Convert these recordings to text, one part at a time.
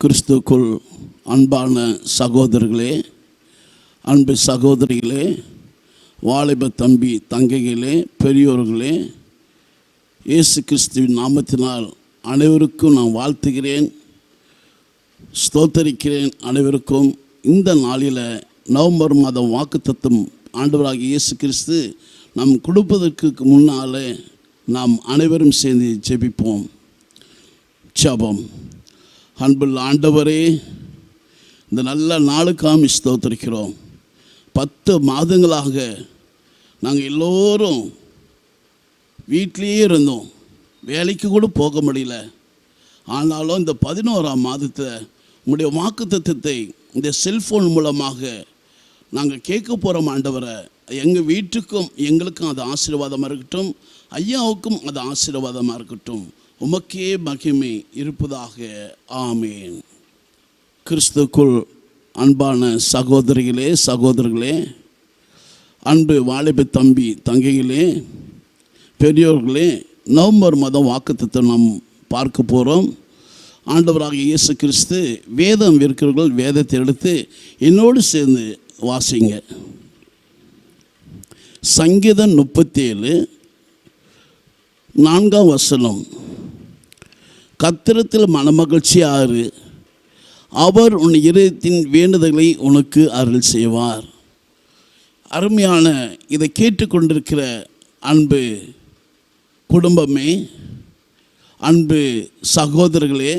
கிறிஸ்துக்குள் அன்பான சகோதரர்களே, அன்பு சகோதரிகளே, வாலிப தம்பி தங்கைகளே, பெரியோர்களே, இயேசு கிறிஸ்துவின் நாமத்தினால் அனைவருக்கும் நான் வாழ்த்துகிறேன், ஸ்தோத்தரிக்கிறேன். அனைவருக்கும் இந்த நாளில் நவம்பர் மாதம் வாக்குத்தத்தம் ஆண்டவராகிய இயேசு கிறிஸ்து நாம் கொடுப்பதற்கு முன்னால் நாம் அனைவரும் சேர்ந்து ஜெபிப்போம். ஜெபம். அன்புள்ள ஆண்டவரே, இந்த நல்ல நாளுக்காக ஸ்தோத்திரிக்கிறோம். 10 மாதங்களாக நாங்கள் எல்லோரும் வீட்டிலேயே இருந்தோம், வேலைக்கு கூட போக முடியல. ஆனாலும் இந்த 11ஆம் மாதத்தில் உங்களுடைய வாக்குத்தத்தத்தை இந்த செல்ஃபோன் மூலமாக நாங்கள் கேட்க போகிறோம். ஆண்டவரை, எங்கள் வீட்டுக்கும் எங்களுக்கும் அது ஆசீர்வாதமாக இருக்கட்டும், ஐயாவுக்கும் அது ஆசீர்வாதமாக இருக்கட்டும். உமக்கே மகிமை இருப்பதாக. ஆமேன். கிறிஸ்துக்குள் அன்பான சகோதரிகளே, சகோதரர்களே, அன்பு வாலிப தம்பி தங்கைகளே, பெரியோர்களே, நவம்பர் மாதம் வாக்குத்தத்தை நாம் பார்க்க போகிறோம். ஆண்டவராக இயேசு கிறிஸ்து வேதம் இருக்கிறவர்கள் வேதத்தை எடுத்து என்னோடு சேர்ந்து வாசிங்க. சங்கீதம் 37 4ஆம் வசனம். கர்த்தரில் மனமகிழ்ச்சியாரு, அவர் உன் இதயத்தின் வேண்டுதலை உனக்கு அருள் செய்வார். அருமையான இதை கேட்டுக்கொண்டிருக்கிற அன்பு குடும்பமே, அன்பு சகோதரர்களே,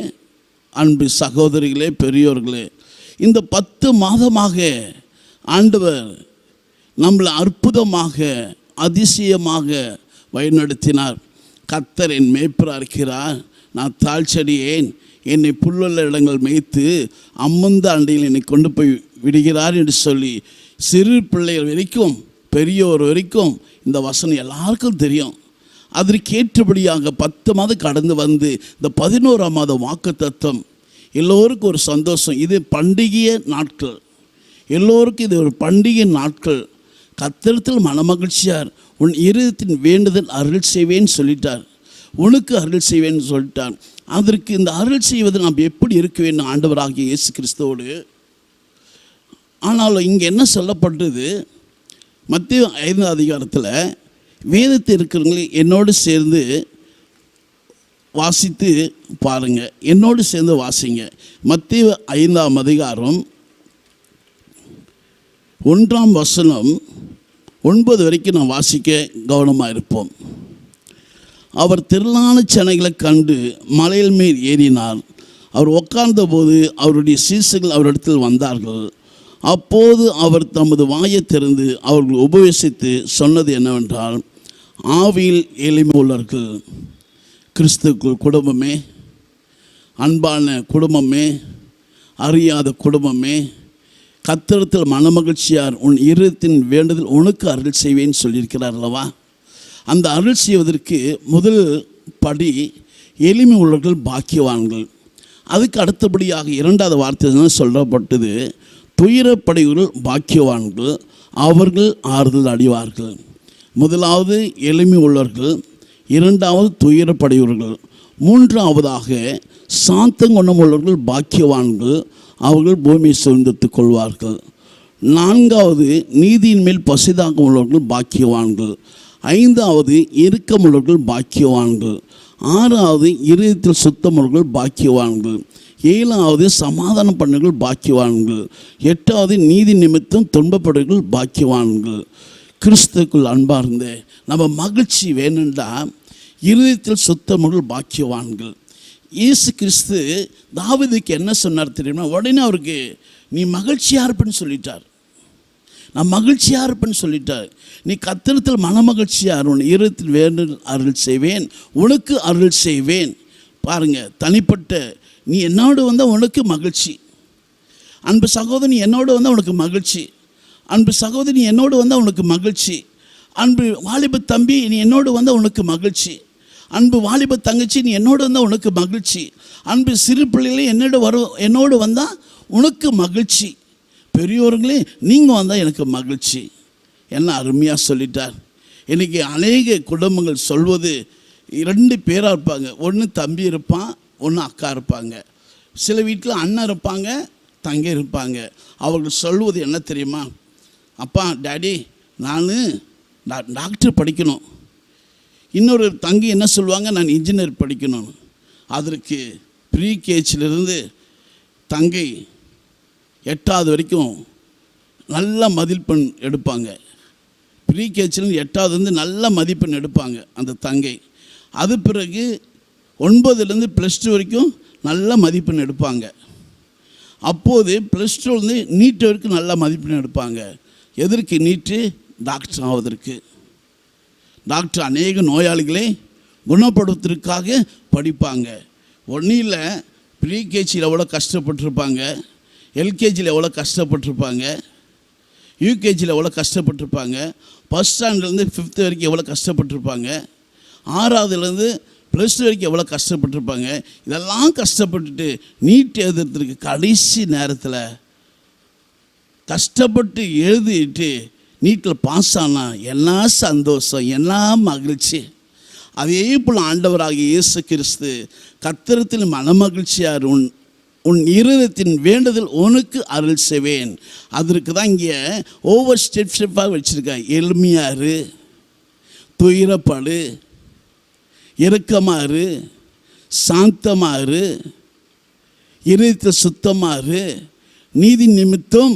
அன்பு சகோதரிகளே, பெரியோர்களே, இந்த 10 மாதமாக ஆண்டவர் நம்மளை அற்புதமாக அதிசயமாக வழிநடத்தினார். கர்த்தர் என் மேய்ப்பராக இருக்கிறார், நான் தாழ்ச்சடியேன், என்னை புல்லுள்ள இடங்கள் மேய்த்து அம்மந்த அண்டையில் என்னை கொண்டு போய் விடுகிறார் என்று சொல்லி சிறு பிள்ளைகள் வரைக்கும் பெரியோர் வரைக்கும் இந்த வசனம் எல்லாருக்கும் தெரியும். அதற்கேற்றபடியாக 10 மாதம் கடந்து வந்து இந்த 11ஆம் மாதம் வாக்குத்தத்தம் எல்லோருக்கும் ஒரு சந்தோஷம். இது பண்டிகை நாட்கள், எல்லோருக்கும் இது ஒரு பண்டிகை நாட்கள். கர்த்தரில் மனமகிழ்ச்சியார், உன் இருதயத்தின் வேண்டுதல் அருள் செய்வேன்னு சொல்லிட்டார், உனக்கு அருள் செய்வேன்னு சொல்லிட்டார். அதற்கு இந்த அருள் செய்வது நாம் எப்படி இருக்க வேண்டும் ஆண்டவராகிய இயேசு கிறிஸ்துவோடு. ஆனாலும் இங்கே என்ன சொல்லப்பட்டது, மத்தேயு 5ஆம் அதிகாரத்தில் வேதத்தை இருக்கிறவங்களே என்னோடு சேர்ந்து வாசித்து பாருங்கள், என்னோடு சேர்ந்து வாசிங்க. மத்தேயு 5ஆம் அதிகாரம் 1ஆம் வசனம் 9 வரைக்கும் நான் வாசிக்க கவனமாக இருப்போம். அவர் திரளான ஜனங்களை கண்டு மலையில் மேல் ஏறினார். அவர் உட்கார்ந்தபோது அவருடைய சீசர்கள் அவரிடத்தில் வந்தார்கள். அப்போது அவர் தமது வாயை திறந்து அவர்கள் உபதேசித்து சொன்னது என்னவென்றால், ஆவியில் எளிமை உள்ளவர்கள். கிறிஸ்துக்குள் குடும்பமே, அன்பான குடும்பமே, அறியாத குடும்பமே, கர்த்தரில் மனமகிழ்ச்சியார், உன் இருதயத்தின் வேண்டுதல் உனக்கு அருள் செய்வேன்னு சொல்லியிருக்கிறார் அல்லவா. அந்த அருள் செய்வதற்கு முதல் படி எளிமை உள்ளவர்கள் பாக்கியவான்கள். அதுக்கு அடுத்தபடியாக 2வது வார்த்தை சொல்லப்பட்டது, துயரப்படைவர்கள் பாக்கியவான்கள், அவர்கள் ஆறுதல் அடைவார்கள். முதலாவது எளிமை உள்ளவர்கள், 2வது துயரப்படைவர்கள், 3ஆவதாக சாந்தம் குணம் உள்ளவர்கள் பாக்கியவான்கள், அவர்கள் பூமியை சுதந்திரித்துக் கொள்வார்கள். 4வது நீதியின் மேல் பசிதாகம் உள்ளவர்கள் பாக்கியவான்கள். 5வது இரக்கமுள்ளவர்கள் பாக்கியவான்கள். 6வது இருதயத்தில் சுத்தமுள்ளவர்கள் பாக்கியவான்கள். 7வது சமாதானம் பண்ணவர்கள் பாக்கியவான்கள். 8வது நீதி நிமித்தம் துன்பப்படுவர்கள் பாக்கியவான்கள். கிறிஸ்துக்குள் அன்பார்ந்த நம்ம மகிழ்ச்சி வேணும்டா இருதயத்தில் சுத்தமுள்ளவர்கள் பாக்கியவான்கள். இயேசு கிறிஸ்து தாவீதுக்கு என்ன சொன்னார் தெரியுமா? உடனே அவருக்கு நீ மகிழ்ச்சியாக இருப்பேன்னு சொல்லிட்டார். நான் மகிழ்ச்சியாக இருப்பேன்னு சொல்லிட்டார். நீ கர்த்தரில் மனமகிழ்ச்சியார், உன் இருதயத்தில் வேண்டுதல் அருள் செய்வேன், உனக்கு அருள் செய்வேன். பாருங்கள், தனிப்பட்ட நீ என்னோடு வந்தால் உனக்கு மகிழ்ச்சி. அன்பு சகோதரி என்னோடு வந்தால் உனக்கு மகிழ்ச்சி. அன்பு சகோதரி என்னோடு வந்தால் உனக்கு மகிழ்ச்சி. அன்பு வாலிப தம்பி நீ என்னோடு வந்தால் உனக்கு மகிழ்ச்சி. அன்பு வாலிப தங்கச்சி நீ என்னோடு வந்தால் உனக்கு மகிழ்ச்சி. அன்பு சிறு பிள்ளைகளே என்னோடு வந்தால் உனக்கு மகிழ்ச்சி. பெரியோர்களே நீங்கள் வந்தால் எனக்கு மகிழ்ச்சி. என்ன அருமையாக சொல்லிட்டார். இன்றைக்கி அநேக குடும்பங்கள் சொல்வது 2 பேராக இருப்பாங்க. ஒன்று தம்பி இருப்பான், ஒன்று அக்கா இருப்பாங்க. சில வீட்டில் அண்ணன் இருப்பாங்க, தங்கை இருப்பாங்க. அவர்கள் சொல்வது என்ன தெரியுமா? அப்பா, டாடி, நான் டாக்டர் படிக்கணும். இன்னொரு தங்கி என்ன சொல்லுவாங்க, நான் இன்ஜினியர் படிக்கணும். அதற்கு ப்ரீகேஜிலிருந்து தங்கை 8வது வரைக்கும் நல்ல மதிப்பெண் எடுப்பாங்க. ப்ரீகேஜிலேருந்து 8வது நல்ல மதிப்பெண் எடுப்பாங்க அந்த தங்கை. அது பிறகு 9லேருந்து +2 வரைக்கும் நல்ல மதிப்பெண் எடுப்பாங்க. அப்போது +2லேருந்து நீட் வரைக்கும் நல்ல மதிப்பெண் எடுப்பாங்க. எதற்கு நீட்டு? டாக்டர் ஆவதற்கு. டாக்டர் அநேக நோயாளிகளை குணப்படுத்துவதற்காக படிப்பாங்க. ஒன்றும் இல்லை, ப்ரீகேஜியில் எவ்வளோ கஷ்டப்பட்டிருப்பாங்க, எல்கேஜியில் எவ்வளோ கஷ்டப்பட்டிருப்பாங்க, யூகேஜியில் எவ்வளோ கஷ்டப்பட்டிருப்பாங்க, ஃபஸ்ட் ஸ்டாண்டர்ட்லேருந்து 5th வரைக்கும் எவ்வளோ கஷ்டப்பட்டிருப்பாங்க, 6வதுலேருந்து +2 வரைக்கும் எவ்வளோ கஷ்டப்பட்டிருப்பாங்க. இதெல்லாம் கஷ்டப்பட்டுட்டு நீட் எழுதுறதுக்கு கடைசி நேரத்தில் கஷ்டப்பட்டு எழுதிட்டு நீட்டில் பாஸ் ஆனால் என்ன சந்தோஷம், என்ன மகிழ்ச்சி. அதே போல் ஆண்டவராகிய இயேசு கிறிஸ்து கர்த்தரில் மனமகிழ்ச்சியார், உன் இருதயத்தின் வேண்டுதல் உனக்கு அருள் செய்வேன். அதற்கு தான் இங்கே ஒவ்வொரு ஸ்டெப்பாக வச்சுருக்காங்க. எளிமையாரு, துயரப்படு, இரக்கமாறு, சாந்தமாறு, இருதயத்தை சுத்தமாறு, நீதி நிமித்தம்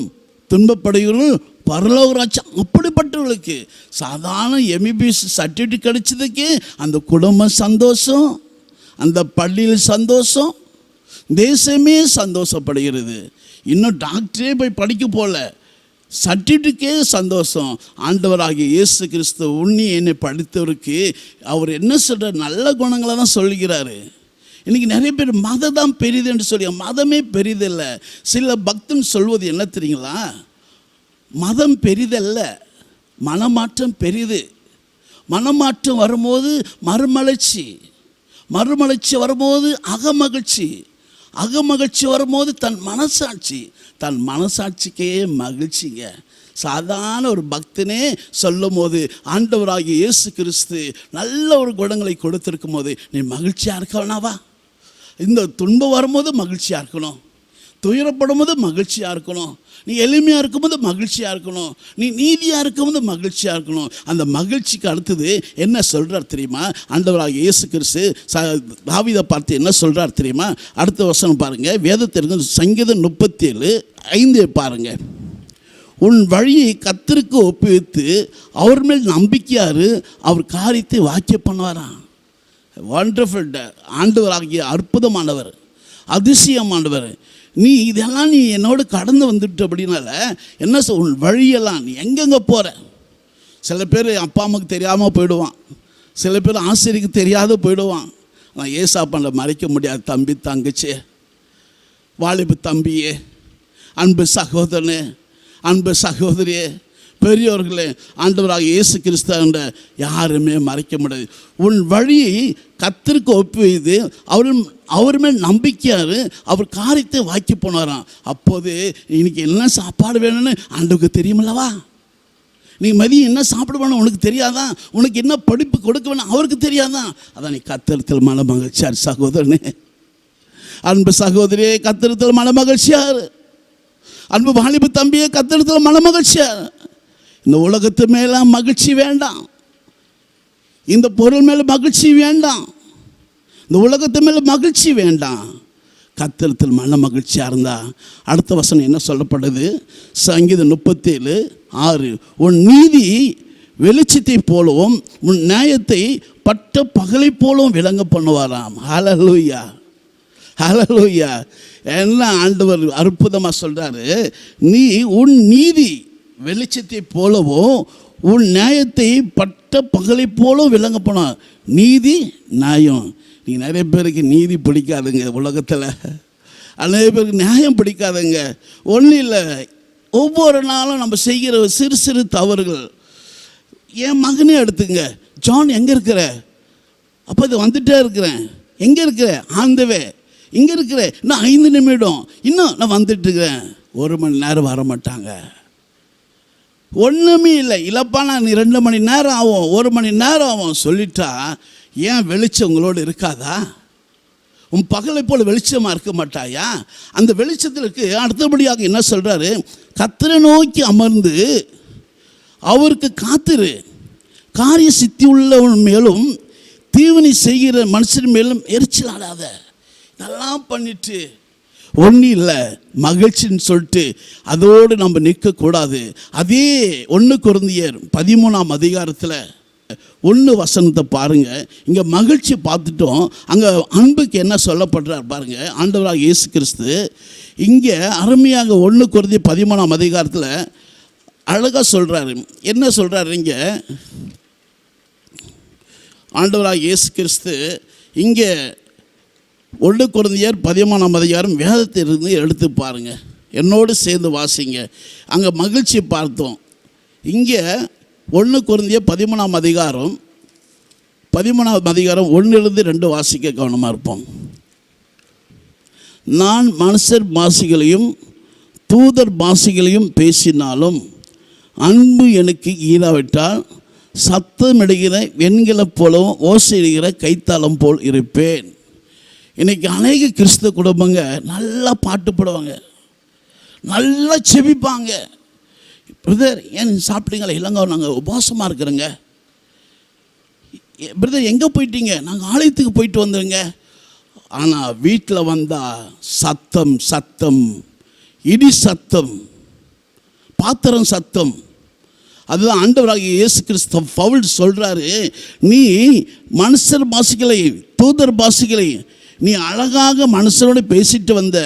துன்பப்படுகிறவர்கள் பரலோக ராஜ்யம். அப்படிப்பட்டவர்களுக்கு சாதாரண எம்பிபிஎஸ் சர்டிஃபிகேட் கிடைச்சதுக்கு அந்த குடும்பம் சந்தோஷம், அந்த பள்ளியில் சந்தோஷம், தேசமே சந்தோஷப்படுகிறது. இன்னும் டாக்டரே போய் படிக்க போல, சர்டிஃபிகேட்டுக்கே சந்தோஷம். ஆண்டவராகிய இயேசு கிறிஸ்து உன்னி என்னை படித்தவருக்கு அவர் என்ன சொல்கிறார்? நல்ல குணங்களை தான் சொல்கிறாரு. இன்றைக்கி நிறைய பேர் மதம் தான் பெரிது என்று சொல்லி, மதமே பெரிதில்லை. சில பக்தன் சொல்வது என்ன தெரியுங்களா? மதம் பெரிதல்ல, மனமாற்றம் பெரிது. மனமாற்றம் வரும்போது மறுமலர்ச்சி, மறுமலர்ச்சி வரும்போது அகமகிழ்ச்சி, அகமகிழ்ச்சி வரும்போது தன் மனசாட்சி, தன் மனசாட்சிக்கே மகிழ்ச்சிங்க. சாதாரண ஒரு பக்தனே சொல்லும் போது ஆண்டவராகிய இயேசு கிறிஸ்து நல்ல ஒரு குணங்களை கொடுத்திருக்கும் போது நீ மகிழ்ச்சியாக இருக்கணும்னாவா? இந்த துன்பம் வரும்போது மகிழ்ச்சியாக இருக்கணும், துயரப்படும் போது மகிழ்ச்சியாக இருக்கணும், நீ எளிமையாக இருக்கும்போது மகிழ்ச்சியாக இருக்கணும், நீ நீதியாக இருக்கும்போது மகிழ்ச்சியாக இருக்கணும். அந்த மகிழ்ச்சிக்கு அடுத்தது என்ன சொல்கிறார் தெரியுமா? ஆண்டவராகிய இயேசு கிறிஸ்து தாவீதை பார்த்து என்ன சொல்கிறார் தெரியுமா? அடுத்த வசனம் பாருங்கள், வேதத்திற்கு சங்கீதம் 37:5 பாருங்கள். உன் வழியை கர்த்தருக்கு ஒப்புவித்து அவர் மேல் நம்பிக்கையாரு, அவர் காரியத்தை வாக்கிய பண்ணுவாராம். வண்டர்ஃபுல். ஆண்டவராகிய அற்புதமானவர், அதிசயமானவர். நீ இதெல்லாம் நீ என்னோடு கடந்து வந்துட்டு அப்படின்னால என்ன உன் வழியெல்லாம் நீ எங்கெங்கே போகிற. சில பேர் அப்பா அம்மாவுக்கு தெரியாமல் போயிடுவான், சில பேர் ஆசிரியருக்கு தெரியாத போயிடுவான். நான் ஏசாப்பாண்ட மறைக்க முடியாது. தம்பி, தங்கச்சி, வாலிபு தம்பியே, அன்பு சகோதரனே, அன்பு சகோதரியே, பெரியோர்களே, ஆண்டவராக இயேசு கிறிஸ்துவ யாருமே மறைக்க முடியாது. உன் வழியை கர்த்தருக்கு ஒப்புவித்து அவர் மேல் நம்பிக்கையாரு, அவர் காரியத்தை வாக்கி போனாராம். அப்போது இன்னைக்கு என்ன சாப்பாடு வேணும்னு ஆண்டவருக்கு தெரியுமில்லவா? நீ மதியம் என்ன சாப்பிட வேணும் உனக்கு தெரியாதான்? உனக்கு என்ன படிப்பு கொடுக்க வேணும் அவருக்கு தெரியாதான்? அதான் நீ கர்த்தரில் மன மகிழ்ச்சியார் சகோதரனே, அன்பு சகோதரியே, கர்த்தரில் மன மகிழ்ச்சியார். அன்பு வாலிபு தம்பியே, கர்த்தரில் மன மகிழ்ச்சியார். இந்த உலகத்து மேலே மகிழ்ச்சி வேண்டாம், இந்த பொருள் மேலே மகிழ்ச்சி வேண்டாம், இந்த உலகத்து மேலே மகிழ்ச்சி வேண்டாம். கர்த்தரில் மன மகிழ்ச்சியாக இருந்தால் அடுத்த வசனம் என்ன சொல்லப்படுது? சங்கீதம் 37:6 உன் நீதி வெளிச்சத்தை போலவும் உன் நியாயத்தை பட்ட பகலை போலவும் விளங்க பண்ணுவாராம். ஹல்லேலூயா, ஹல்லேலூயா. என்ன ஆண்டவர் அற்புதமாக சொல்கிறாரு, நீ உன் நீதி வெளிச்சத்தை போலவும் உன் நியாயத்தை பட்ட பகலை போலவும் விளங்க போனார். நீதி, நியாயம். நீ நிறைய பேருக்கு நீதி பிடிக்காதுங்க உலகத்தில், நிறைய பேருக்கு நியாயம் பிடிக்காதுங்க. ஒன்றும் இல்லை, ஒவ்வொரு நாளும் நம்ம செய்கிற சிறு சிறு தவறுகள். என் மகனே எடுத்துங்க, ஜான் எங்கே இருக்கிற? அப்போ இது வந்துட்டே இருக்கிறேன். எங்கே இருக்கிற? ஆந்தவே. இங்கே இருக்கிற? இன்னும் 5 நிமிடம், இன்னும் நான் வந்துட்டு இருக்கிறேன். 1 மணி நேரம் வர மாட்டாங்க. ஒன்றுமே இல்லை, இல்லைப்பா நான் 2 மணி நேரம் ஆகும், 1 மணி நேரம் ஆகும் சொல்லிட்டா ஏன் வெளிச்சம் உங்களோடு இருக்காதா? உன் பகலை போல் வெளிச்சமாக இருக்க மாட்டாயா? அந்த வெளிச்சத்திற்கு அடுத்தபடியாக என்ன சொல்கிறாரு? கர்த்தரை நோக்கி அமர்ந்து அவருக்கு காத்திரு. காரிய சித்தி உள்ளவன் மேலும் தீவனை செய்கிற மனுஷன் மேலும் எரிச்சல் ஆடாத. இதெல்லாம் பண்ணிட்டு ஒன்றும் இல்லை மகிழ்ச்சின்னு சொல்லிட்டு அதோடு நம்ம நிற்கக்கூடாது. அதே 1 கொரிந்தியர் 13ஆம் அதிகாரத்தில் 1 வசனத்தை பாருங்கள். இங்கே மகிழ்ச்சி பார்த்துட்டோம், அங்கே அன்புக்கு என்ன சொல்லப்படுறார் பாருங்கள். ஆண்டவராக இயேசு கிறிஸ்து இங்கே அருமையாக 1 கொரிந்தியர் 13ஆம் அதிகாரத்தில் அழகாக சொல்கிறாரு. என்ன சொல்கிறாரு இங்கே ஆண்டவராக இயேசு கிறிஸ்து? இங்கே 1 கொரிந்தியர் 13ஆம் அதிகாரம் வேதத்திலிருந்து எடுத்து பாருங்கள், என்னோடு சேர்ந்து வாசிங்க. அங்கே மகிழ்ச்சி பார்த்தோம். இங்கே 1 கொரிந்தியர் 13ஆம் அதிகாரம் 1லிருந்து 2 வாசிக்க கவனமாக இருப்போம். நான் மனுஷர் பாஷைகளையும் தூதர் பாஷைகளையும் பேசினாலும் அன்பு எனக்கு ஈராவிட்டால் சத்தமிடுகிற வெண்கலம் போலவும் ஓசையிடுகிற கைத்தாளம் போல் இருப்பேன். இன்றைக்கி அநேக கிறிஸ்தவ குடும்பங்க நல்லா பாட்டு பாடுவாங்க, நல்லா செபிப்பாங்க. பிரதர் ஏன் சாப்பிட்டீங்களா? இல்லைங்க நாங்கள் உபவாசமாக இருக்கிறோங்க. பிரதர் எங்கே போயிட்டீங்க? நாங்கள் ஆலயத்துக்கு போயிட்டு வந்துடுங்க. ஆனால் வீட்டில் வந்தால் சத்தம், இடி சத்தம், பாத்திரம் சத்தம். அதுதான் ஆண்டவராகிய இயேசு கிறிஸ்து பவுல் சொல்கிறாரு, நீ மனுஷர் பாஷைகளை தூதர் பாஷைகளை நீ அழகாக மனுஷனோடு பேசிட்டு வந்த,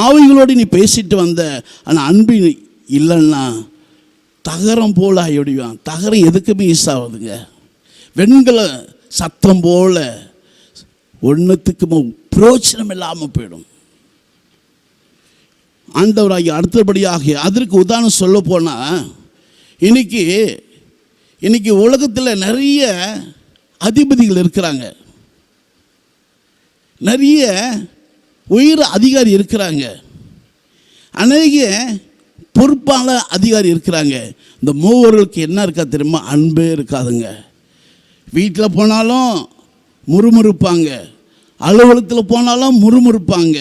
ஆவிகளோடு நீ பேசிட்டு வந்த, ஆனால் அன்பு இல்லைன்னா தகரம் போல் ஆகிடுவான். தகரம் எதுக்குமே யூஸ் ஆகுதுங்க. வெண்கல சத்தம் போல் ஒன்றுத்துக்குமே பிரயோஜனம் இல்லாமல் போயிடும். ஆண்டவராகி அடுத்தபடியாக அதற்கு உதாரணம் சொல்ல போனால், இன்னைக்கு உலகத்தில் நிறைய அதிபதிகள் இருக்கிறாங்க, நிறைய உயர் அதிகாரி இருக்கிறாங்க, அநேக பொறுப்பான அதிகாரி இருக்கிறாங்க. இந்த மூவர்களுக்கு என்ன இருக்கா தெரியுமா? அன்பே இருக்காதுங்க. வீட்டில் போனாலும் முறுமுறுப்பாங்க, அலுவலகத்தில் போனாலும் முறுமுறுப்பாங்க,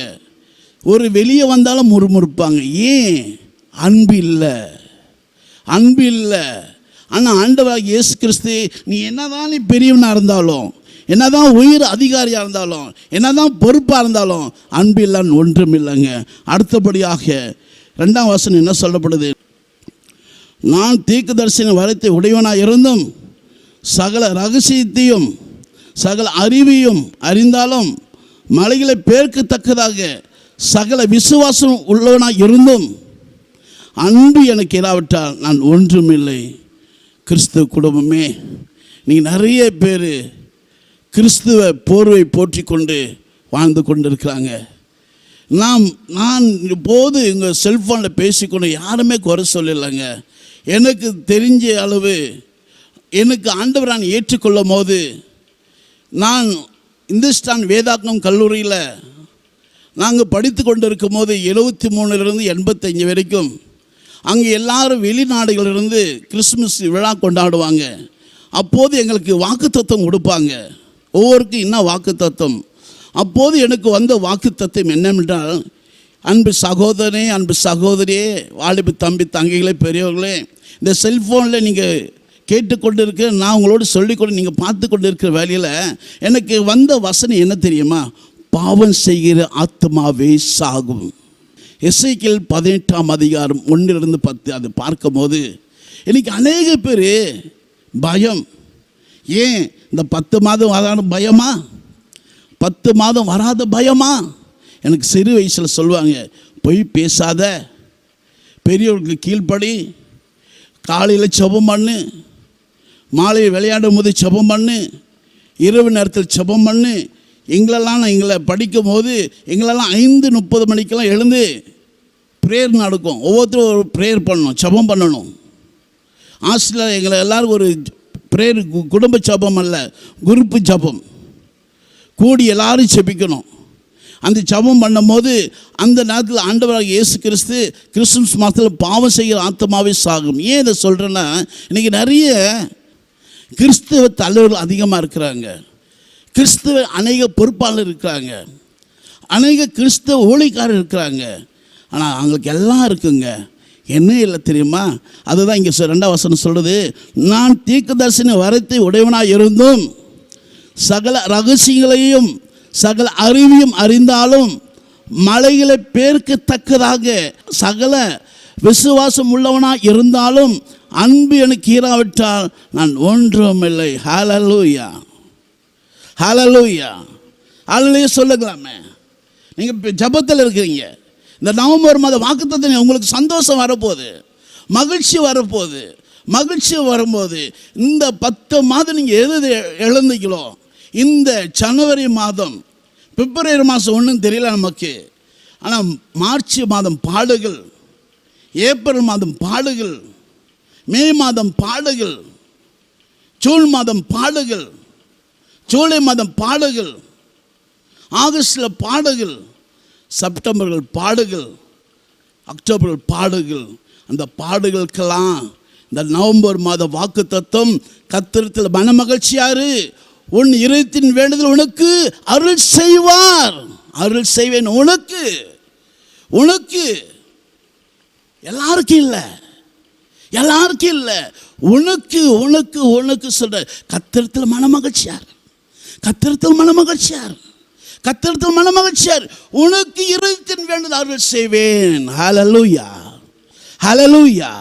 ஒரு வெளியே வந்தாலும் முறுமுறுப்பாங்க. ஏன்? அன்பு இல்லை. ஆனால் ஆண்டவராகிய இயேசு கிறிஸ்து நீ என்னதான் நீ பெரியவனாக இருந்தாலும், என்னதான் உயிர் அதிகாரியாக இருந்தாலும், என்னதான் பொறுப்பாக இருந்தாலும் அன்பு இல்லைன்னு ஒன்றும் இல்லைங்க. அடுத்தபடியாக 2ஆம் வசனம் என்ன சொல்லப்படுது? நான் தீர்க்கதரிசன வரத்தை உடையவனாக இருந்தும் சகல ரகசியத்தையும் சகல அறிவையும் அறிந்தாலும் மலைகளை பேர்க்கத்தக்கதாக சகல விசுவாசம் உள்ளவனாக இருந்தும் அன்பு எனக்கு இராவிட்டால் நான் ஒன்றுமில்லை. கிறிஸ்துவ குடும்பமே, நீங்கள் நிறைய பேர் கிறிஸ்துவ போர்வை போற்றி கொண்டு வாழ்ந்து கொண்டு இருக்கிறாங்க. நான் இப்போது எங்கள் செல்ஃபோனில் பேசிக்கொண்டு யாருமே குறை சொல்லலைங்க. எனக்கு தெரிஞ்ச அளவு எனக்கு ஆண்டவர் நான் ஏற்றுக்கொள்ளும் போது, நான் இந்துஸ்தான் வேதாகமம் கல்லூரியில் நாங்கள் படித்து கொண்டு இருக்கும் போது 73லிருந்து 85 வரைக்கும் அங்கே எல்லாரும் வெளிநாடுகளிலிருந்து கிறிஸ்துமஸ் விழா கொண்டாடுவாங்க. அப்போது எங்களுக்கு வாக்குத்தத்தம் கொடுப்பாங்க. ஒவ்வொருக்கும் என்ன வாக்குத்தத்தம்? அப்போது எனக்கு வந்த வாக்குத்தத்தம் என்னவென்றால், அன்பு சகோதரனே, அன்பு சகோதரியே, வாலிபு தம்பி தங்கைகளே, பெரியவர்களே, இந்த செல்ஃபோனில் நீங்கள் கேட்டுக்கொண்டு இருக்க, நான் உங்களோடு சொல்லிக்கொண்டு நீங்கள் பார்த்து கொண்டு இருக்கிற வேலையில் எனக்கு வந்த வசனம் என்ன தெரியுமா? பாவம் செய்கிற ஆத்மாவே சாகும். எசேக்கியேல் 18ஆம் அதிகாரம் 1லிருந்து 10 அது பார்க்கும்போது இன்றைக்கி அநேக பேர் பயம். ஏன் இந்த 10 மாதம் வராத பயமா? 10 மாதம் வராத பயமா? எனக்கு சிறு வயசில் சொல்லுவாங்க, பொய் பேசாத, பெரியவர்களுக்கு கீழ்ப்படி, காலையில் ஜெபம் பண்ணு, மாலையில் விளையாடும் போது ஜெபம் பண்ணு, இரவு நேரத்தில் ஜெபம் பண்ணு. எங்களை படிக்கும் போது எங்களெல்லாம் 5:30 மணிக்கெல்லாம் எழுந்து ப்ரேயர் நடக்கும். ஒவ்வொருத்தரும் ஒரு ப்ரேயர் பண்ணணும், ஜெபம் பண்ணணும். ஹாஸ்டலில் எங்களை எல்லோரும் ஒரு ப்ரேயர், குடும்ப ஜெபம் அல்ல, குரூப்பு ஜெபம், கூடி எல்லாரும் ஜெபிக்கணும். அந்த ஜெபம் பண்ணும்போது அந்த நேரத்தில் ஆண்டவராக இயேசு கிறிஸ்து கிறிஸ்துமஸ் மாதத்தில் பாவம் செய்கிற ஆத்மாவே சாகும். ஏன் இதை சொல்கிறேன்னா, இன்றைக்கி நிறைய கிறிஸ்துவ தலைவர்கள் அதிகமாக இருக்கிறாங்க, கிறிஸ்துவ அநேக பொறுப்பாளர் இருக்கிறாங்க. அநேக கிறிஸ்தவ ஊழியக்காரர் இருக்கிறாங்க, ஆனால் அவங்களுக்கு எல்லாம் இருக்குங்க, என்ன இல்லை தெரியுமா? அதுதான் இங்கே 2ஆம் வசனம் சொல்கிறது, நான் தீர்க்கதரிசன வரத்தை உடையவனாக இருந்தும் சகல ரகசியங்களையும் சகல அறிவையும் அறிந்தாலும் மலைகளை பேர்க்கத்தக்கதாக சகல விசுவாசம் உள்ளவனாக இருந்தாலும் அன்பு எனக்கு ஈராவிட்டால் நான் ஒன்றுமில்லை. ஹல்லேலூயா, ஹல்லேலூயா, ஹல்லேலூயா சொல்லலாமே. நீங்கள் ஜபத்தில் இருக்கிறீங்க, இந்த நவம்பர் மாத வாக்குத்தத்தம் உங்களுக்கு சந்தோஷம் வரப்போகுது, மகிழ்ச்சி வரப்போகுது. மகிழ்ச்சி வரும்போது இந்த 10 மாதம் நீங்கள் எது இழந்தீங்களோ, இந்த ஜனவரி மாதம் பிப்ரவரி மாதம் ஒன்றும் தெரியல நமக்கு, ஆனால் மார்ச் மாதம் பாடுகள், ஏப்ரல் மாதம் பாடுகள், மே மாதம் பாடுகள், ஜூன் மாதம் பாடுகள், ஜூலை மாதம் பாடுகள், ஆகஸ்டில் பாடுகள், செப்டம்பர்கள் பாடுகள், அக்டோபர் பாடுகள். அந்த பாடுகளுக்கெல்லாம் இந்த நவம்பர் மாத வாக்கு தத்துவம் கர்த்தரிடத்தில் மனமகிழ்ச்சியாரு, உன் இதயத்தின் வேண்டுதல் உனக்கு அருள் செய்வார், அருள் செய்வேன் உனக்கு, உனக்கு எல்லாருக்கும் இல்லை, எல்லாருக்கும் இல்லை, உனக்கு உனக்கு உனக்கு சொல்ற கர்த்தரிடத்தில் மனமகிழ்ச்சியார், கர்த்தரிடத்தில் மனமகிழ்ச்சியார், கர்த்தரிடத்தில் மனமகிழ்ச்சியார், உனக்கு இதயத்தின் வேண்டுதல் அருள் செய்வேன். ஹல்லேலூயா, ஹல்லேலூயா.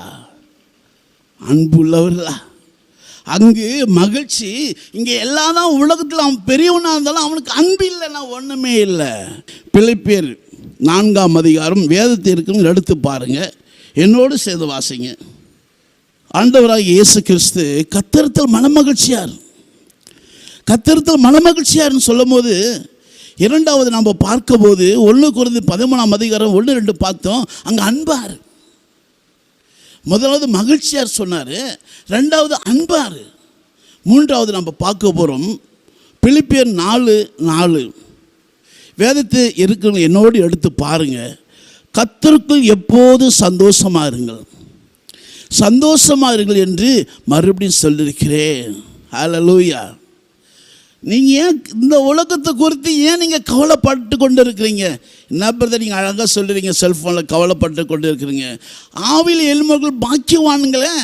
அன்புள்ளவர்களா, அங்கு மகிழ்ச்சி, இங்கே எல்லாம் தான் உலகத்தில் அவன் பெரியவனாக இருந்தாலும் அவனுக்கு அன்பு இல்லைன்னா ஒன்றுமே இல்லை. பிலிப்பியர் 4ஆம் அதிகாரம் வேதத்தை இருக்குன்னு எடுத்து பாருங்க, என்னோடு சேர்ந்து வாசிங்க. ஆண்டவராகிய இயேசு கிறிஸ்து கர்த்தரிடத்தில் மனமகிழ்ச்சியார், கர்த்தரிடத்தில் மனமகிழ்ச்சியார்னு சொல்லும் போது, இரண்டாவது நம்ம பார்க்கும்போது 1 கொரிந்தியர் 13ஆம் அதிகாரம் 1-2 பார்த்தோம். அங்கே அன்பார், முதலாவது மகிழ்ச்சியார் சொன்னார், ரெண்டாவது அன்பார், மூன்றாவது நம்ம பார்க்க போகிறோம் பிலிப்பியர் 4:4. வேதத்தை இருக்கிற என்னோடு எடுத்து பாருங்க. கர்த்தருக்குள் எப்போது சந்தோஷமாக இருங்கள், சந்தோஷமாக இருங்கள் என்று மறுபடியும் சொல்லியிருக்கிறேன். ஹல்லேலூயா. நீங்கள் ஏன் இந்த உலகத்தை குறித்து ஏன் நீங்கள் கவலைப்பட்டு கொண்டு இருக்கிறீங்க? என்ன பிரதர் நீங்கள் அழகாக சொல்லுறீங்க, செல்ஃபோனில் கவலைப்பட்டு கொண்டு இருக்கிறீங்க. ஆவியில் எழுமர்கள் பாக்கியவானுங்களே,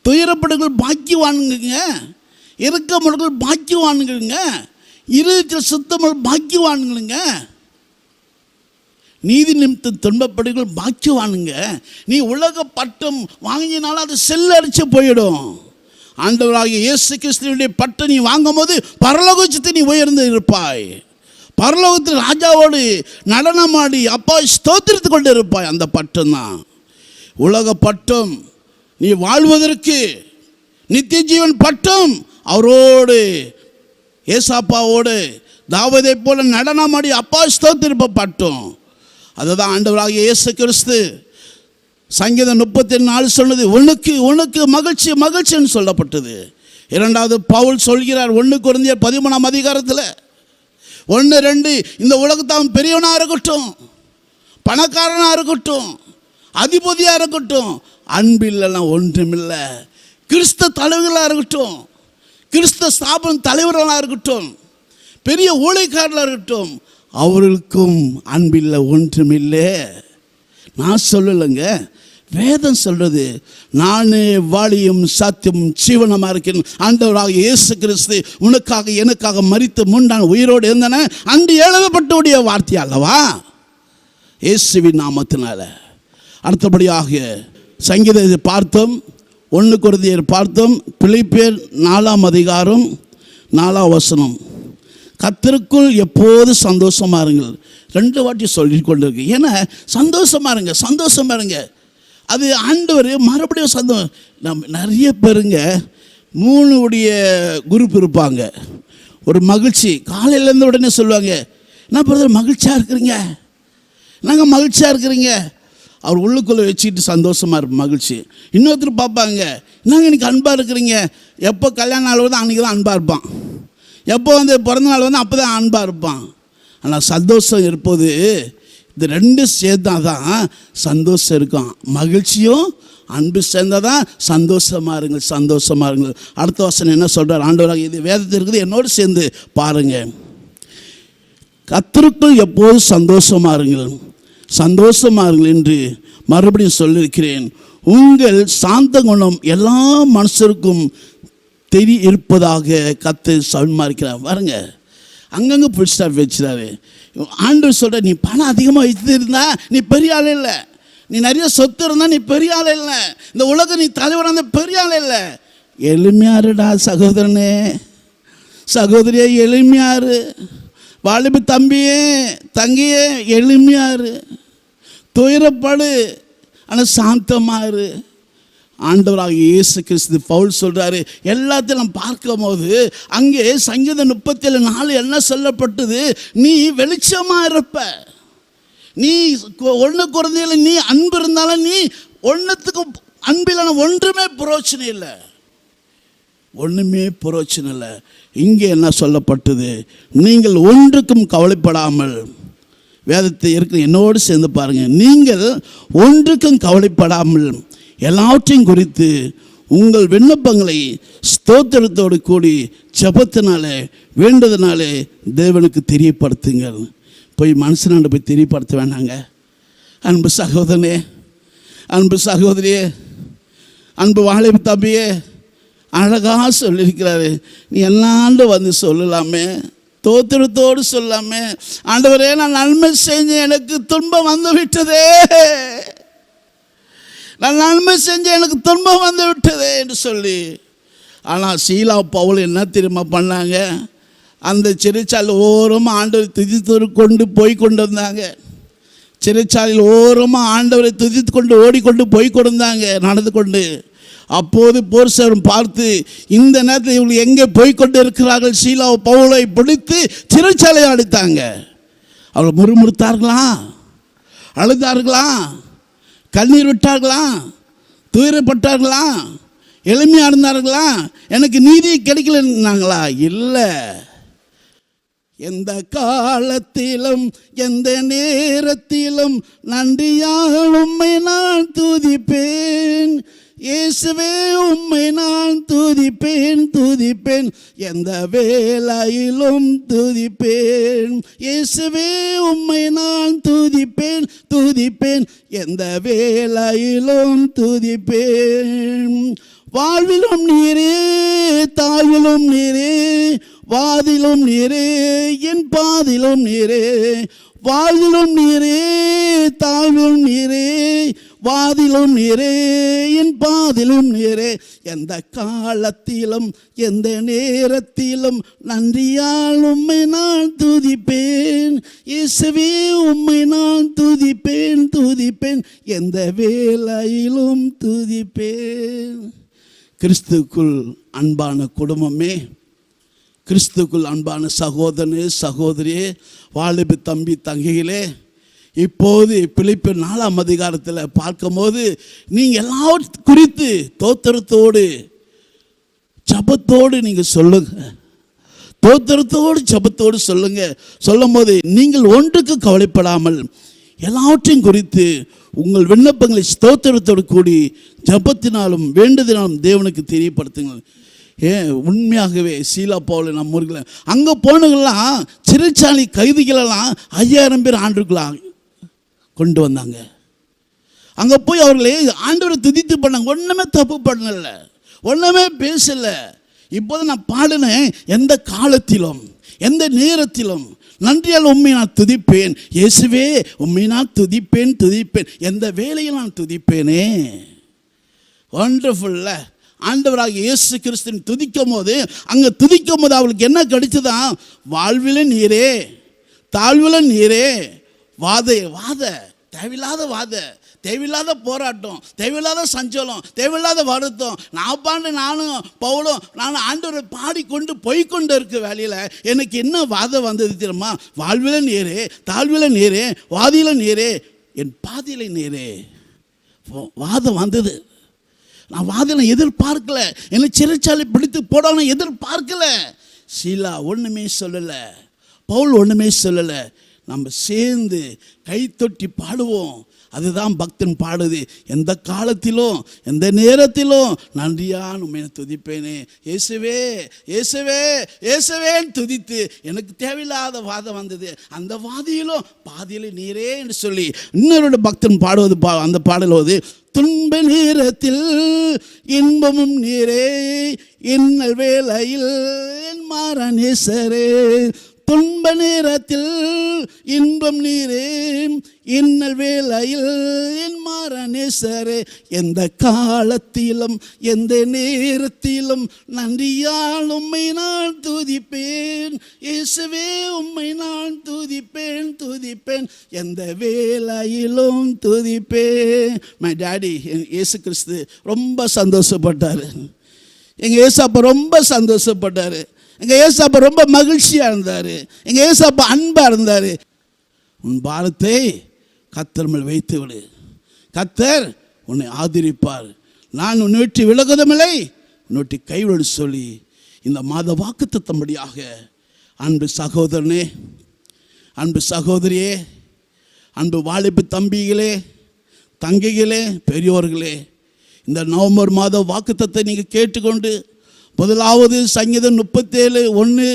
துயரப்படுகள் பாக்கியவானுங்க, இறக்கமர்கள் பாக்கியவானுங்க, இருதயத்தில் சுத்தமர்கள் பாக்கியவானுங்க, நீதி நிமித்தம் துன்பப்படுகள் பாக்கியவானுங்க. நீ உலக பட்டம் வாங்கினாலும் அது செல்லரிச்சு போயிடும். ஆண்டவராகிய இயேசு கிறிஸ்துவினுடைய பட்டம் நீ வாங்கும் போது பரலோகத்தில் நீ உயர்ந்து இருப்பாய், பரலோகத்தில் ராஜாவோடு நடனமாடி அப்பா ஸ்தோத்திரித்து கொண்டு இருப்பாய். அந்த பட்டம் தான் உலக பட்டம். நீ வாழ்வதற்கு நித்திய ஜீவன் பட்டம், அவரோடு ஏசாப்பாவோடு தாவீதை போல நடனமாடி அப்பா ஸ்தோத்திரிப்ப பட்டம். அதுதான் ஆண்டவராகிய இயேசு கிறிஸ்து சங்கீதம் 34 சொன்னது, உனக்கு உனக்கு மகிழ்ச்சி மகிழ்ச்சின்னு சொல்லப்பட்டது. இரண்டாவது பவுல் சொல்கிறார் 1 கொரிந்தியர் 13ஆம் அதிகாரத்தில் 1-2, இந்த உலகத்தான் பெரியவனாக இருக்கட்டும், பணக்காரனாக இருக்கட்டும், அதிபதியாக இருக்கட்டும், அன்பில்லைன்னா ஒன்றுமில்லை. கிறிஸ்த தலைவர்களாக இருக்கட்டும், கிறிஸ்த ஸ்தாபன தலைவர்களாக இருக்கட்டும், பெரிய ஊழியக்காரர்களாக இருக்கட்டும், அவர்களுக்கும் அன்பில்லை ஒன்றுமில்லை. நான் சொல்லலைங்க, வேதம் சொல்றது. நானே வழியும் சத்தியமும் ஜீவனமாக இருக்கிறேன். ஆண்டவராக இயேசு கிறிஸ்து உனக்காக எனக்காக மரித்து மூன்றாம் உயிரோடு இருந்தன அன்று எழுதப்பட்டவுடைய வார்த்தை அல்லவா, இயேசுவின் நாமத்தினால. அடுத்தபடியாக சங்கீதத்தை பார்த்தோம், 1 கொரிந்தியர் பார்த்தோம், பிலிப்பியர் 4ஆம் அதிகாரம் 4ஆம் வசனம். கர்த்தருக்குள் எப்போது சந்தோஷமாக இருங்கள். 2 வாட்டி சொல்லி கொண்டு இருக்கு. ஏன்னா சந்தோஷமாக இருங்க, சந்தோஷமாக இருங்க. அது ஆண்டவர் மறுபடியும் சந்தோஷம். நம்ம நிறைய பேருங்க 3 குரூப் இருப்பாங்க. ஒரு மகிழ்ச்சி, காலையிலேருந்து உடனே சொல்லுவாங்க, என்ன பிரதர் மகிழ்ச்சியாக இருக்கிறீங்க, நாங்கள் மகிழ்ச்சியாக இருக்கிறீங்க. அவர் உள்ளுக்குள்ளே வச்சுக்கிட்டு சந்தோஷமாக இருப்போம், மகிழ்ச்சி. இன்னொருத்தர் பார்ப்பாங்க, நாங்கள் இன்றைக்கி அன்பாக இருக்கிறீங்க. எப்போ கல்யாண நாள் வருது அன்றைக்கி தான் அன்பாக இருப்பான், எப்போ பிறந்த நாள் வந்து அப்போ தான் அன்பாக இருப்பான். ஆனால் சந்தோஷம் இருப்பது இது 2 சேர்ந்தால் தான் சந்தோஷம் இருக்கும். மகிழ்ச்சியும் அன்பு சேர்ந்தால் தான் சந்தோஷமாக இருங்கள், சந்தோஷமாக இருங்கள். அடுத்த வசனம் என்ன சொல்கிறார் ஆண்டவராக? இது வேதத்தில் இருக்குது, என்னோடு சேர்ந்து பாருங்கள். கர்த்தருக்குள் எப்போதும் சந்தோஷமா இருங்கள் என்று மறுபடியும் சொல்லியிருக்கிறேன். உங்கள் சாந்த குணம் எல்லா மனுஷருக்கும் இருப்பதாக கர்த்தர் சொல்லியிருக்கிறார். பாருங்க, அங்கங்கே ஃபுல் ஸ்டாப் வச்சுறாரு. ஆண்டவர் சொல்கிற, நீ பணம் அதிகமாக வைத்திருந்தா நீ பெரிய ஆள் இல்லை, நீ நிறைய சொத்து இருந்தால் நீ பெரிய ஆள் இல்லை, இந்த உலகம் நீ தலைவராக இருந்தால் பெரிய ஆள் இல்லை. எளிமையாருடா சகோதரனே, சகோதரியே எளிமையாரு, வாலிபு தம்பியே தங்கியே எளிமையாரு, துயரப்படு ஆனால் சாந்தமாரு. ஆண்டவராக இயேசு கிறிஸ்து பவுல் சொல்கிறாரு. எல்லாத்தையும் நம்ம பார்க்கும் போது அங்கே சங்கீதம் 37:4 என்ன சொல்லப்பட்டது? நீ வெளிச்சமாக இருப்ப, நீ ஒன்று குறைந்தையில் நீ அன்பு இருந்தாலும் நீ ஒன்றுத்துக்கும் அன்பில் ஒன்றுமே பிரயோஜனம் இல்லை, ஒன்றுமே பிரயோஜனம் இல்லை. இங்கே என்ன சொல்லப்பட்டது? நீங்கள் ஒன்றுக்கும் கவலைப்படாமல், வேதத்தை இருக்கிற என்னோடு சேர்ந்து பாருங்கள், நீங்கள் ஒன்றுக்கும் கவலைப்படாமல் எல்லாவற்றையும் குறித்து உங்கள் விண்ணப்பங்களை ஸ்தோத்திரத்தோடு கூடி ஜெபத்தினாலே வேண்டதினாலே தேவனுக்கு தெரியப்படுத்துங்கள். போய் மனுஷனாண்ட போய் தெரியப்படுத்த வேண்டாங்க. அன்பு சகோதரனே, அன்பு சகோதரியே, அன்பு வாலிப தம்பியே, அழகாக சொல்லியிருக்கிறாரு. நீ எல்லாண்டு வந்து சொல்லலாமே, தோத்திரத்தோடு சொல்லாமே, ஆண்டவரே நான் நன்மை செஞ்ச எனக்கு துன்பம் வந்து விட்டதே, நான் நன்மை செஞ்ச எனக்கு துன்பம் வந்து விட்டதே என்று சொல்லி. ஆனால் சீலா பவுல் என்ன தெரியுமா பண்ணாங்க? அந்த சிறைச்சாலையில் ஓரமாக ஆண்டவரை துதித்து கொண்டு போய் கொண்டு வந்தாங்க. சிறைச்சாலையில் ஓரமாக ஆண்டவரை துதித்து கொண்டு ஓடிக்கொண்டு போய் கொண்டிருந்தாங்க நடந்து கொண்டு. அப்போது போர்சேவன் பார்த்து, இந்த நேரத்தில் இவங்க எங்கே போய்கொண்டு இருக்கிறார்கள், சீலா பவுலை பிடித்து சிறைச்சாலையை அடித்தாங்க. அவர்கள் முறுமுறுத்தார்களா, அழுதார்களா, கண்ணீர் விட்டார்களா, துயரப்பட்டார்களா, எளிமையாக இருந்தார்களா, எனக்கு நீதி கிடைக்கலன்னாங்களா? இல்லை. எந்த காலத்திலும் எந்த நேரத்திலும் நன்றியாக உம்மை நான் துதிப்பேன், இயேசுவே உம்மை நான் துதிப்பேன் துதிப்பேன், எந்த வேளையிலும் துதிப்பேன், இயேசுவே உம்மை நான் துதிப்பேன் துதிப்பேன், எந்த வேளையிலும் துதிப்பேன். வாழ்விலும் நீரே, தாழ்விலும் நீரே, வாதிலும் நீரே, என் பாதிலும் நீரே, வாழ்விலும் நீரே, தாழ்விலும் நீரே, வாதிலும் நீரே, என் பாதிலும் நீரே, எந்த காலத்திலும் எந்த நேரத்திலும் நன்றியால் உம்மை நான் துதிப்பேன், இயேசுவே உம்மை நான் துதிப்பேன் துதிப்பேன், எந்த வேளையிலும் துதிப்பேன். கிறிஸ்துக்குள் அன்பான குடும்பமே, கிறிஸ்துக்குள் அன்பான சகோதரனே சகோதரியே, வாலிபு தம்பி தங்கைகளே, இப்போது பிலிப்பியர் 4ஆம் அதிகாரத்தில் பார்க்கும்போது நீங்கள் எல்லாவற்றையும் குறித்து தோத்திரத்தோடு ஜபத்தோடு நீங்கள் சொல்லுங்க, தோத்திரத்தோடு ஜபத்தோடு சொல்லுங்க. சொல்லும் போது நீங்கள் ஒன்றுக்கு கவலைப்படாமல் எல்லாவற்றையும் குறித்து உங்கள் விண்ணப்பங்களை ஸ்தோத்திரத்தோடு கூடி ஜபத்தினாலும் வேண்டுதனாலும் தேவனுக்கு தெரியப்படுத்துங்கள். உண்மையாகவே சீலா பவுல் நம்ம ஊர்களை அங்கே போனவங்களாம் சிறைச்சாலை கைதிகளெல்லாம் 5000 பேர் ஆண்டுக்கலாம் கொண்டு வந்தாங்க. அங்கே போய் அவர்களே ஆண்டவரை துதித்து பண்ணாங்க. ஒன்றுமே தப்பு பண்ணலை, ஒன்றுமே பேசலை. இப்போது நான் பாடினேன், எந்த காலத்திலும் எந்த நேரத்திலும் நன்றியால் உண்மை நான் துதிப்பேன், இயேசுவே உண்மை நான் துதிப்பேன் துதிப்பேன், எந்த வேலையில் நான் துதிப்பேனே. ஒண்டர்ஃபுல்ல ஆண்டவராக இயேசு கிறிஸ்துவின் துதிக்கும் போது, அங்கே துதிக்கும் போது அவளுக்கு என்ன கிடைச்சதான்? வாழ்வில நீரே, தாழ்வில நீரே, வாத தேவையில்லாத போராட்டம், தேவையில்லாத சஞ்சலம், தேவையில்லாத வருத்தம். நானும் பவுலும் நானும் ஆண்டவரை பாடிக்கொண்டு போய்கொண்டு இருக்க வேலையில் எனக்கு என்ன வாதம் வந்தது தெரியுமா? வாழ்வில நீரே, தாழ்வில நீரே, வாதியில நீரே, என் பாதியில நீரே. வாதம் வந்தது. நான் வாதில் எதிர்பார்க்கல, என்னை சிறைச்சாலை பிடித்து போடணும் எதிர்பார்க்கல. சீலா ஒன்றுமே சொல்லலை, பவுல் ஒன்றுமே சொல்லலை. நம்ம சேர்ந்து கைத்தொட்டி பாடுவோம். அதுதான் பக்தன் பாடுது. எந்த காலத்திலும் எந்த நேரத்திலும் நன்றியான் உம்மை துதிப்பேனே. இயேசுவே இயேசுவே இயேசுவேன்னு துதித்து எனக்கு தேவையில்லாத வாதம் வந்தது, அந்த வாதியிலும் பாதியில் நீரே என்று சொல்லி இன்னொரு பக்தன் பாடுவது அந்த பாடலோது, துன்ப நேரத்தில் இன்பமும் நீரே, இன்னல் வேளையில் என் மாறநேசரே. துன்ப நேரத்தில் இன்பம் நீரே, இன்னல் வேளையில் என் மாறநேசரே. எந்த காலத்திலும் எந்த நேரத்திலும் நன்றியால் உம்மை நான் துதிப்பேன். இயேசுவே உம்மை நான் துதிப்பேன் துதிப்பேன், எந்த வேளையிலும் துதிப்பேன். மை டாடி இயேசு கிறிஸ்து ரொம்ப சந்தோஷப்பட்டார். எங்கள் ஏசப்பா ரொம்ப சந்தோஷப்பட்டார். எங்கள் ஏசப்பா ரொம்ப மகிழ்ச்சியாக இருந்தார். எங்கள் ஏசப்பா அன்பாக இருந்தார். உன் பாரத்தை கர்த்தர் மேல் வைத்து விடு, கர்த்தர் உன்னை ஆதரிப்பார், நான் உன்னை விட்டு விலகுவதுமில்லை, உன்னை விட்டு கைவிடு சொல்லி இந்த மாத வாக்குத்தத்தம்படியாக அன்பு சகோதரனே, அன்பு சகோதரியே, அன்பு வாலிபு தம்பிகளே, தங்கைகளே, பெரியோர்களே, இந்த நவம்பர் மாத வாக்குத்தத்தை நீங்கள் கேட்டுக்கொண்டு முதலாவது சங்கீதம் 37:1,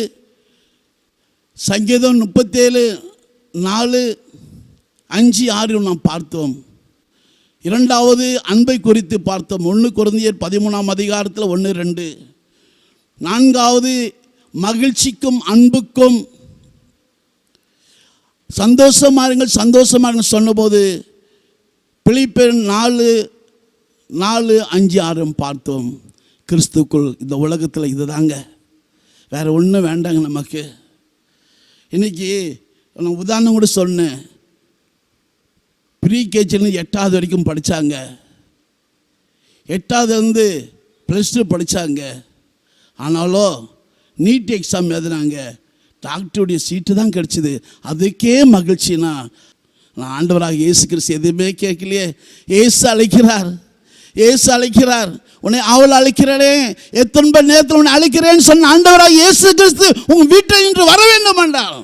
சங்கீதம் 37:4, 5, 6 நாம் பார்த்தோம். இரண்டாவது அன்பை குறித்து பார்த்தோம். 1 கொரிந்தியர் 13 1, 2. நான்காவது மகிழ்ச்சிக்கும் அன்புக்கும் சந்தோஷமாருங்கள் சந்தோஷமாருங்கள் சொன்னபோது பிலிப்பியர் 4, 5, 6 பார்த்தோம். கிறிஸ்துக்குள் இந்த உலகத்தில் இது தாங்க, வேறு ஒன்றும் வேண்டாங்க நமக்கு. இன்றைக்கி நான் உதாரணம் கூட சொன்னேன். ப்ரீகேஜின்னு 8வது வரைக்கும் படித்தாங்க, 8வதுலேருந்து +2 படித்தாங்க. ஆனாலும் நீட் எக்ஸாம் எழுதுனாங்க, டாக்டருடைய சீட்டு தான் கிடச்சிது. அதுக்கே மகிழ்ச்சினா நான் ஆண்டவராக இயேசு கிறிஸ்து எதுவுமே கேட்கலையே. இயேசு அழைக்கிறார், இயேசு அழைக்கிறார். உன்னை அவள் அழைக்கிறேனே, எத்தனை நேரத்தில் உன்னை அழைக்கிறேன்னு சொன்ன ஆண்டவராக இயேசு கிறிஸ்து உன் வீட்டில் இன்று வர வேண்டும் என்றால்,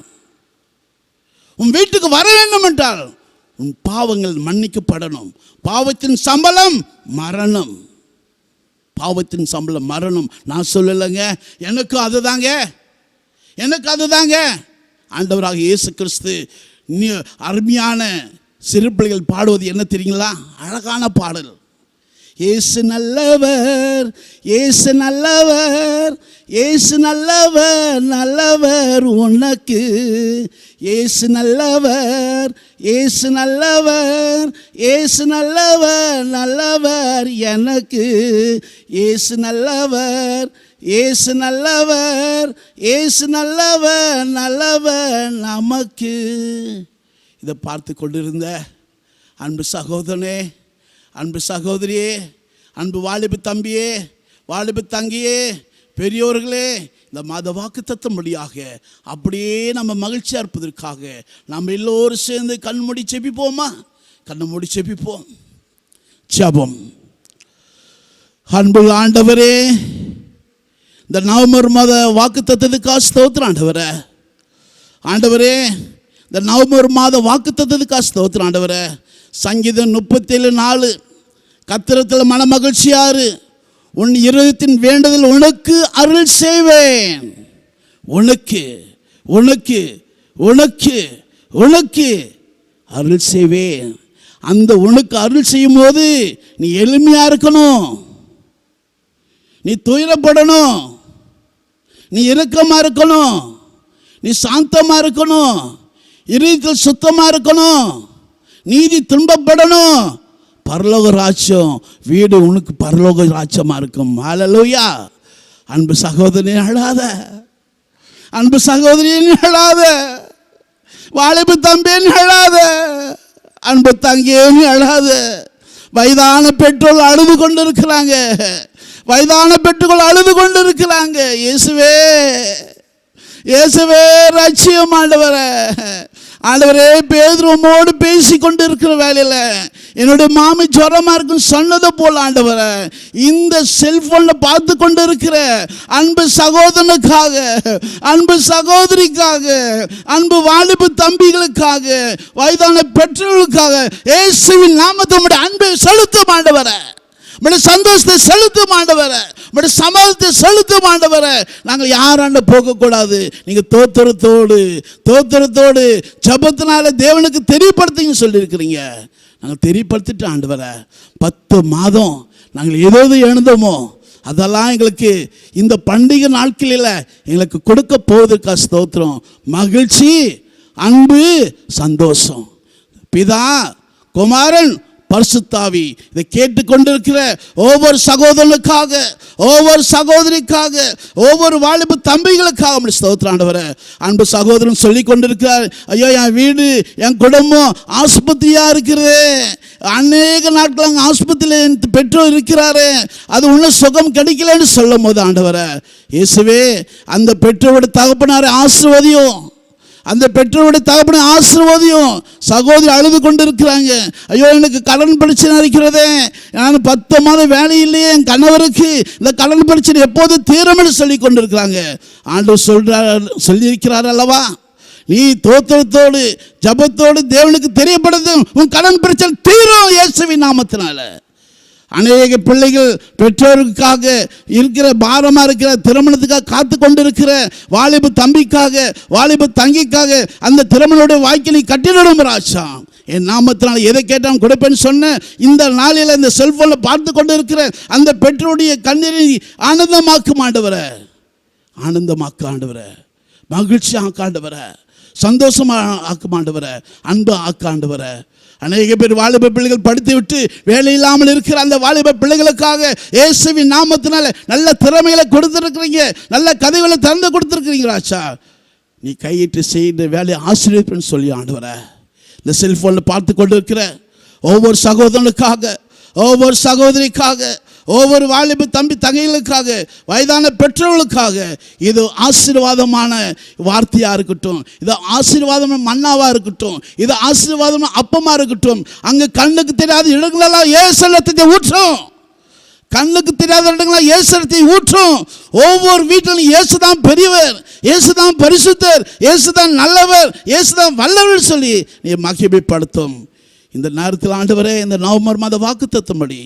உன் வீட்டுக்கு வர வேண்டும் என்றால் உன் பாவங்கள் மன்னிக்கப்படணும். பாவத்தின் சம்பளம் மரணம், பாவத்தின் சம்பளம் மரணம். நான் சொல்லலைங்க, எனக்கும் அதுதாங்க, எனக்கு அதுதாங்க. ஆண்டவராக இயேசு கிறிஸ்து அருமையான சிறு பிள்ளைகள் பாடுவது என்ன தெரியுங்களா? அழகான பாடல். இயேசு நல்லவர், இயேசு நல்லவர், இயேசு நல்லவர், நல்லவர் உனக்கு. இயேசு நல்லவர், இயேசு நல்லவர், இயேசு நல்லவர், நல்லவர் எனக்கு. இயேசு நல்லவர், இயேசு நல்லவர், இயேசு நல்லவர், நல்லவர் நமக்கு. இதை பார்த்து கொண்டிருந்த அன்பு சகோதரனே, அன்பு சகோதரியே, அன்பு வாலிபு தம்பியே, வாலிபு தங்கியே, பெரியோர்களே, இந்த மாத வாக்குத்தத்தம்படியாக அப்படியே நம்ம மகிழ்ச்சியாக இருப்பதற்காக நம்ம எல்லோரும் சேர்ந்து கண்மூடி செபிப்போமா? கண்ணை மூடி செபிப்போம். ஜெபம். அன்பு ஆண்டவரே, இந்த நவம்பர் மாத வாக்குத்தத்தத்துக்காக ஸ்தோத்திரம் ஆண்டவரே. ஆண்டவரே, இந்த நவம்பர் மாத வாக்குத்தத்தத்துக்காக ஸ்தோத்திரம் ஆண்டவரே. சங்கீதம் 37:4, கர்த்தரிடத்தில் மன மகிழ்ச்சியாரு, உன் இருதயத்தின் வேண்டுதல் உனக்கு அருள் செய்வேன். உனக்கு உனக்கு உனக்கு உனக்கு அருள் செய்வேன். அந்த உனக்கு அருள் செய்யும் போது நீ எளிமையாக இருக்கணும், நீ துயரப்படணும், நீ இரக்கமாக இருக்கணும், நீ சாந்தமாக இருக்கணும், இருதயத்தில் சுத்தமாக இருக்கணும், நீதி துன்பப்படணும். பரலோக ராஜ்யம் வீடு உனக்கு பரலோக ராஜ்யமாக இருக்கும். ஹல்லேலூயா. அன்பு சகோதரி அழாத, அன்பு சகோதரின்னு அழாத, வாலிபு தம்பின்னு அழாத, அன்பு தங்கியன்னு அழாத. வயதான பெற்றோர் அழுது கொண்டு இருக்கிறாங்க, வயதான பெற்றோர்கள் அழுது கொண்டு இருக்கிறாங்க. இயேசுவே இயேசுவே ரட்சியம் ஆண்டவரே. ஆண்டவரே, பேதுரு உம்மோடு பேசி கொண்டு இருக்கிற வேலையில் என்னுடைய மாமி ஜுரமா இருக்குன்னு சொன்னதை போல ஆண்டவரே, இந்த செல்போன்ல பார்த்து கொண்டு இருக்கிற அன்பு சகோதரனுக்காக, அன்பு சகோதரிக்காக, அன்பு வாலிபு தம்பிகளுக்காக, வயதான பெற்றோர்களுக்காக இயேசுவின் நாமத்தை அன்பை செலுத்தும் ஆண்டவரே, சந்தோஷத்தை செலுத்தும் ஆண்டவரே, சமாளத்தை செலுத்தும் ஆண்டவரே. நாங்கள் யாராண்ட போகக்கூடாது. நீங்கள் தோத்திரத்தோடு ஜபத்தினால தேவனுக்கு தெரியப்படுத்திங்க சொல்லியிருக்கிறீங்க. நாங்கள் தெரியப்படுத்திட்டு ஆண்டவரே, 10 மாதம் நாங்கள் ஏதோ எழுந்தோமோ அதெல்லாம் எங்களுக்கு இந்த பண்டிகை நாட்களில் எங்களுக்கு கொடுக்க போவதற்கா ஸ்தோத்திரம். மகிழ்ச்சி, அன்பு, சந்தோஷம். பிதா, குமாரன், பரிசுத்தாவி இதை கேட்டுக்கொண்டிருக்கிற ஒவ்வொரு சகோதரனுக்காக, ஒவ்வொரு சகோதரிக்காக, ஒவ்வொரு வாலிபு தம்பிகளுக்காக ஸ்தோத்திரம் ஆண்டவரே. அன்பு சகோதரன் சொல்லி கொண்டிருக்கிறார், ஐயோ என் வீடு என் குடும்பம் ஆஸ்பத்திரியா இருக்கிறது, அநேக நாட்கள் அங்கே ஆஸ்பத்திரியில் என் பெற்றோர் இருக்கிறாரு, அது இன்னும் சுகம் கிடைக்கலன்னு சொல்லும் போது ஆண்டவரே இயேசுவே, அந்த பெற்றோருடைய தகப்பனாரை ஆசீர்வதியும், அந்த பெற்றோருடைய தகப்பனை ஆசீர்வதியும். சகோதரி அழுது கொண்டு இருக்கிறாங்க, ஐயோ எனக்கு கடன் பிரச்சனை இருக்கிறதே, நான் 10 மாதம் வேலை இல்லையே, என் கணவருக்கு இந்த கடன் பிரச்சனை எப்போது தீரும்னு சொல்லி கொண்டு இருக்கிறாங்க. ஆண்டவர் சொல்லியிருக்கிறார் அல்லவா, நீ தோத்திரத்தோடு ஜபத்தோடு தேவனுக்கு தெரியப்படுது, உன் கடன் பிரச்சனை தீரும் இயேசுவின் நாமத்தினால. அநேக பிள்ளைகள் பெற்றோருக்காக இருக்கிற பாரமாக இருக்கிற திருமணத்துக்காக காத்து கொண்டு இருக்கிற வாலிபு தம்பிக்காக, வாலிபு தங்கிக்காக அந்த திருமணோட வாய்க்கில் கட்டிடும் ராஜா. என் நாமத்தினால் எதை கேட்டாலும் கொடுப்பேன்னு சொன்ன இந்த நாளில் இந்த செல்போனில் பார்த்து கொண்டு இருக்கிற அந்த பெற்றோருடைய கண்ணீரை ஆனந்தமாக்கும் ஆண்டவரே, ஆனந்தமாக்க ஆண்டவரே, மகிழ்ச்சி ஆக்காண்டவரே, சந்தோஷமாக ஆக்கும் ஆண்டவரே, அன்பு ஆக்காண்டவரே. அநேக பேர் வாலிப பிள்ளைகள் படித்து விட்டு வேலை இல்லாமல் இருக்கிற அந்த வாலிப பிள்ளைகளுக்காக இயேசுவின் நாமத்தினால நல்ல திறமைகளை கொடுத்துருக்கிறீங்க, நல்ல கதைகளை திறந்து கொடுத்துருக்கிறீங்க ராஜா. நீ கையிட்டு செய்கிற வேலையை ஆசீர்வதிப்பேன்னு சொல்லி ஆண்டவரே, இந்த செல்போனில் பார்த்து கொண்டு இருக்கிற ஒவ்வொரு சகோதரனுக்காக, ஒவ்வொரு சகோதரிக்காக, ஒவ்வொரு வாலிப தம்பி தங்கைகளுக்காக, வயதான பெற்றோர்களுக்காக இது ஆசீர்வாதமான வார்த்தையாக இருக்கட்டும், இது ஆசீர்வாதமான மன்னாவாக இருக்கட்டும், இது ஆசீர்வாதமான அப்பமாக இருக்கட்டும். அங்கே கண்ணுக்கு தெரியாத இடங்களெல்லாம் இயேசுரத்தை ஊற்றும், கண்ணுக்கு தெரியாத இடங்களெல்லாம் இயேசுரத்தை ஊற்றும். ஒவ்வொரு வீட்டிலும் இயேசுதான் பெரியவர், இயேசுதான் பரிசுத்தர், இயேசுதான் நல்லவர், இயேசுதான் வல்லவர் சொல்லி நீ மகிமைப்படுத்தும். இந்த நேரத்தில் ஆண்டவரே, இந்த நவம்பர் மாத வாக்குத்தத்தம்படி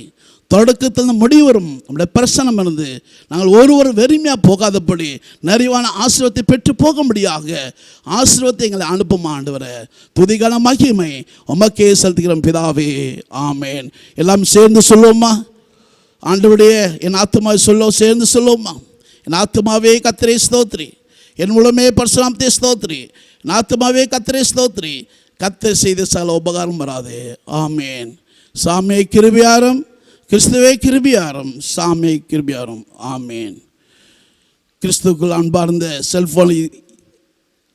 தொடக்கத்தில் முடிவு வரும் நம்முடைய பிரசனம் இருந்து நாங்கள் ஒருவர் வெறுமையாக போகாதபடி நிறைவான ஆசீர்வாதத்தை பெற்று போகும்படியாக ஆசீர்வாதத்தை எங்களை அனுப்பும் ஆண்டவரே. துதிகான மகிமை உமக்கே செலுத்துகிறோம் பிதாவே, ஆமேன். எல்லாம் சேர்ந்து சொல்லுவோமா? ஆண்டவருடைய என் ஆத்துமாவை சேர்ந்து சொல்லுவோமா? என் ஆத்துமாவே கர்த்தரை ஸ்தோத்திரி, என் உளமே பரிசுத்தத்தை ஸ்தோத்திரி, என் ஆத்துமாவே கர்த்தரை ஸ்தோத்திரி, கர்த்தர் செய்த சகல உபகாரம் வராது. ஆமேன். சாமியை கிருபையாரும், கிறிஸ்துவே கிருபையாரும், சாமியை கிருபையாரும். ஆமேன். கிறிஸ்துக்குள் அன்பார்ந்த செல்ஃபோன்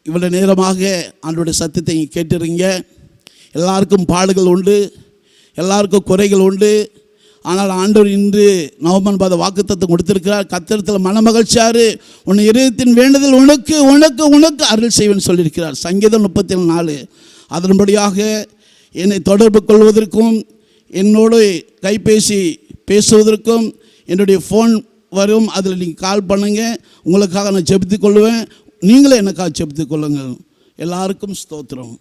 இவ்வளோ நேரமாக ஆண்டோடைய சத்தியத்தை இங்கே கேட்டுறீங்க. எல்லாருக்கும் பாடுகள் உண்டு, எல்லாருக்கும் குறைகள் உண்டு. ஆனால் ஆண்டவர் இன்று நவம்பர் மாத வாக்குத்தத்தத்தை கொடுத்திருக்கிறார். கர்த்தரிடத்தில் மனமகிழ்ச்சியாரு, உன் இதயத்தின் வேண்டுதல் உனக்கு உனக்கு உனக்கு அருள் செய்வேன்னு சொல்லியிருக்கிறார். சங்கீதம் 34. அதன்படியாக என்னை தொடர்பு கொள்வதற்கும், என்னோடு கைபேசி பேசுவதற்கும் என்னுடைய ஃபோன் வரும், அதில் நீங்கள் கால் பண்ணுங்கள். உங்களுக்காக நான் ஜெபித்து கொள்வேன், நீங்களே எனக்காக ஜெபித்து கொள்ளுங்கள். எல்லாருக்கும் ஸ்தோத்திரம்.